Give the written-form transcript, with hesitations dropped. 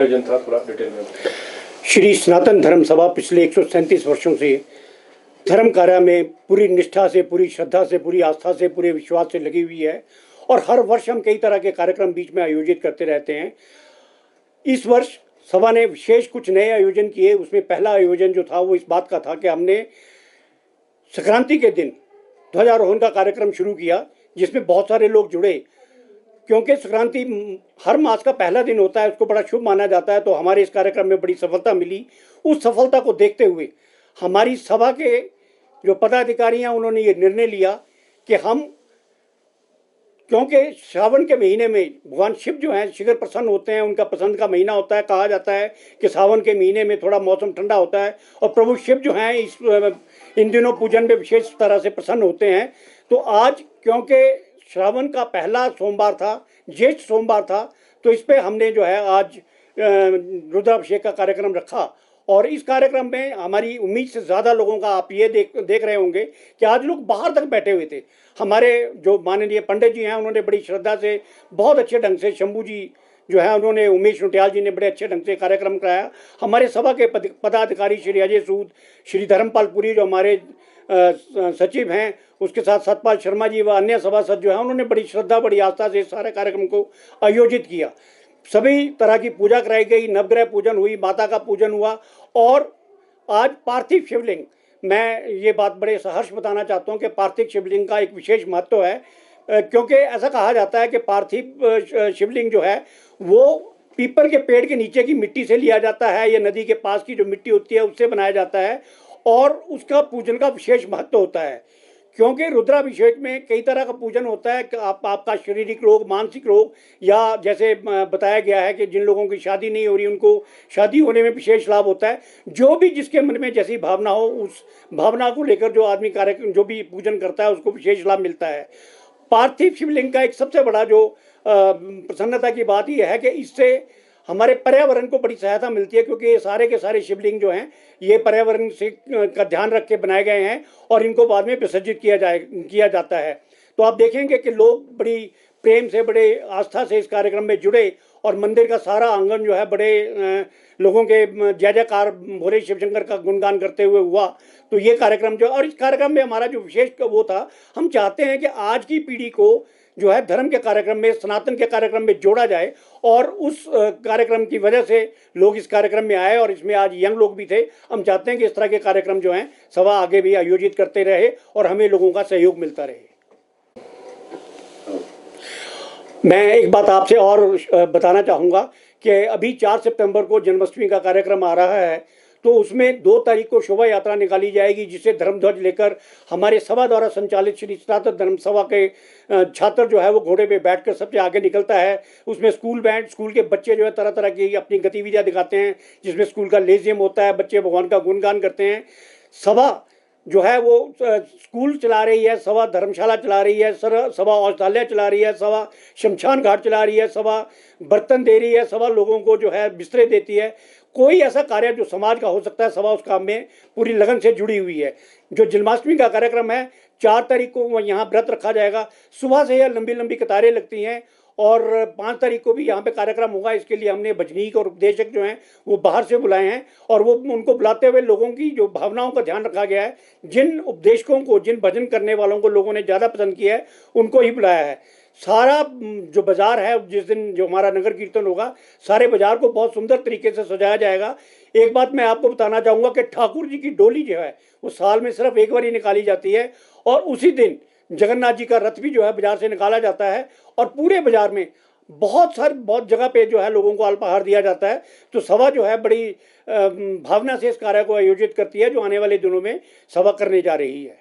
आयोजन था, थोड़ा डिटेल में। श्री सनातन धर्म सभा पिछले 137 वर्षों से धर्म कार्य में पूरी निष्ठा से, पूरी श्रद्धा से, पूरी आस्था से, पूरे विश्वास से लगी हुई है और हर वर्ष हम कई तरह के कार्यक्रम बीच में आयोजित करते रहते हैं। इस वर्ष सभा ने विशेष कुछ नए आयोजन किए। उसमें पहला आयोजन जो था वो इस बात का था कि हमने संक्रांति के दिन ध्वजारोहण का कार्यक्रम शुरू किया, जिसमें बहुत सारे लोग जुड़े। क्योंकि संक्रांति हर मास का पहला दिन होता है, उसको बड़ा शुभ माना जाता है, तो हमारे इस कार्यक्रम में बड़ी सफलता मिली। उस सफलता को देखते हुए हमारी सभा के जो पदाधिकारी हैं उन्होंने ये निर्णय लिया कि हम, क्योंकि श्रावण के महीने में भगवान शिव जो हैं शीघ्र प्रसन्न होते हैं, उनका पसंद का महीना होता है। कहा जाता है कि सावन के महीने में थोड़ा मौसम ठंडा होता है और प्रभु शिव जो हैं इन दिनों पूजन में विशेष तरह से प्रसन्न होते हैं। तो आज क्योंकि श्रावण का पहला सोमवार था, ज्येष्ठ सोमवार था, तो इस पे हमने जो है आज रुद्राभिषेक का कार्यक्रम रखा। और इस कार्यक्रम में हमारी उम्मीद से ज़्यादा लोगों का आप ये देख रहे होंगे कि आज लोग बाहर तक बैठे हुए थे। हमारे जो माननीय पंडित जी हैं उन्होंने बड़ी श्रद्धा से, बहुत अच्छे ढंग से, शंभू जी जो है उन्होंने, उमेश नुटियाल जी ने बड़े अच्छे ढंग से कार्यक्रम कराया। हमारे सभा के पदाधिकारी श्री अजय सूद, श्री धर्मपाल पुरी जो हमारे सचिव हैं, उसके साथ सतपाल शर्मा जी व अन्य सभासद जो हैं उन्होंने बड़ी श्रद्धा, बड़ी आस्था से सारे कार्यक्रम को आयोजित किया। सभी तरह की पूजा कराई गई, नवग्रह पूजन हुई, माता का पूजन हुआ। और आज पार्थिव शिवलिंग, मैं ये बात बड़े सहर्ष बताना चाहता हूँ कि पार्थिव शिवलिंग का एक विशेष महत्व है, क्योंकि ऐसा कहा जाता है कि पार्थिव शिवलिंग जो है वो पीपल के पेड़ के नीचे की मिट्टी से लिया जाता है, या नदी के पास की जो मिट्टी होती है उससे बनाया जाता है और उसका पूजन का विशेष महत्व होता है। क्योंकि रुद्राभिषेक में कई तरह का पूजन होता है कि आपका शारीरिक रोग, मानसिक रोग, या जैसे बताया गया है कि जिन लोगों की शादी नहीं हो रही उनको शादी होने में विशेष लाभ होता है। जो भी जिसके मन में जैसी भावना हो, उस भावना को लेकर जो आदमी कार्यक्रम जो भी पूजन करता है उसको विशेष लाभ मिलता है। पार्थिव शिवलिंग का एक सबसे बड़ा जो प्रसन्नता की बात यह है कि इससे हमारे पर्यावरण को बड़ी सहायता मिलती है, क्योंकि ये सारे के सारे शिवलिंग जो हैं ये पर्यावरण से का ध्यान रख के बनाए गए हैं और इनको बाद में विसर्जित किया जाता है। तो आप देखेंगे कि लोग बड़ी प्रेम से, बड़े आस्था से इस कार्यक्रम में जुड़े और मंदिर का सारा आंगन जो है बड़े लोगों के जय जयकार भोले शिवशंकर का गुणगान करते हुए हुआ। तो ये कार्यक्रम जो, और इस कार्यक्रम में हमारा जो विशेष वो था, हम चाहते हैं कि आज की पीढ़ी को जो है धर्म के कार्यक्रम में, सनातन के कार्यक्रम में जोड़ा जाए, और उस कार्यक्रम की वजह से लोग इस कार्यक्रम में आए और इसमें आज यंग लोग भी थे। हम चाहते हैं कि इस तरह के कार्यक्रम जो हैं सभा आगे भी आयोजित करते रहे और हमें लोगों का सहयोग मिलता रहे। मैं एक बात आपसे और बताना चाहूँगा कि अभी 4 सितंबर को जन्माष्टमी का कार्यक्रम आ रहा है, तो उसमें 2 तारीख को शोभा यात्रा निकाली जाएगी, जिसे धर्मध्वज लेकर हमारे सभा द्वारा संचालित श्री सनातन धर्म सभा के छात्र जो है वो घोड़े पे बैठकर सबसे आगे निकलता है। उसमें स्कूल बैंड, स्कूल के बच्चे जो है तरह तरह की अपनी गतिविधियां दिखाते हैं, जिसमें स्कूल का लेजियम होता है, बच्चे भगवान का गुणगान करते हैं। सभा जो है वो स्कूल चला रही है, सभा धर्मशाला चला रही है, सभा औषधालय चला रही है, सभा शमशान घाट चला रही है, सभा बर्तन दे रही है, सभा लोगों को जो है बिस्तरे देती है। कोई ऐसा कार्य जो समाज का हो सकता है, सभा उस काम में पूरी लगन से जुड़ी हुई है। जो जन्माष्टमी का कार्यक्रम है 4 तारीख को यहाँ व्रत रखा जाएगा। सुबह से यह लंबी लंबी कतारें लगती हैं और 5 तारीख को भी यहाँ पे कार्यक्रम होगा। इसके लिए हमने भजनीक और उपदेशक जो हैं वो बाहर से बुलाए हैं और वो उनको बुलाते हुए लोगों की जो भावनाओं का ध्यान रखा गया है। जिन उपदेशकों को, जिन भजन करने वालों को लोगों ने ज़्यादा पसंद किया है उनको ही बुलाया है। सारा जो बाजार है, जिस दिन जो हमारा नगर कीर्तन होगा, सारे बाजार को बहुत सुंदर तरीके से सजाया जाएगा। एक बात मैं आपको बताना चाहूँगा कि ठाकुर जी की डोली जो है वो साल में सिर्फ एक बार ही निकाली जाती है और उसी दिन जगन्नाथ जी का रथ भी जो है बाजार से निकाला जाता है और पूरे बाजार में बहुत जगह पे जो है लोगों को अल्पाहार दिया जाता है। तो सभा जो है बड़ी भावना से इस कार्य को आयोजित करती है, जो आने वाले दिनों में सभा करने जा रही है।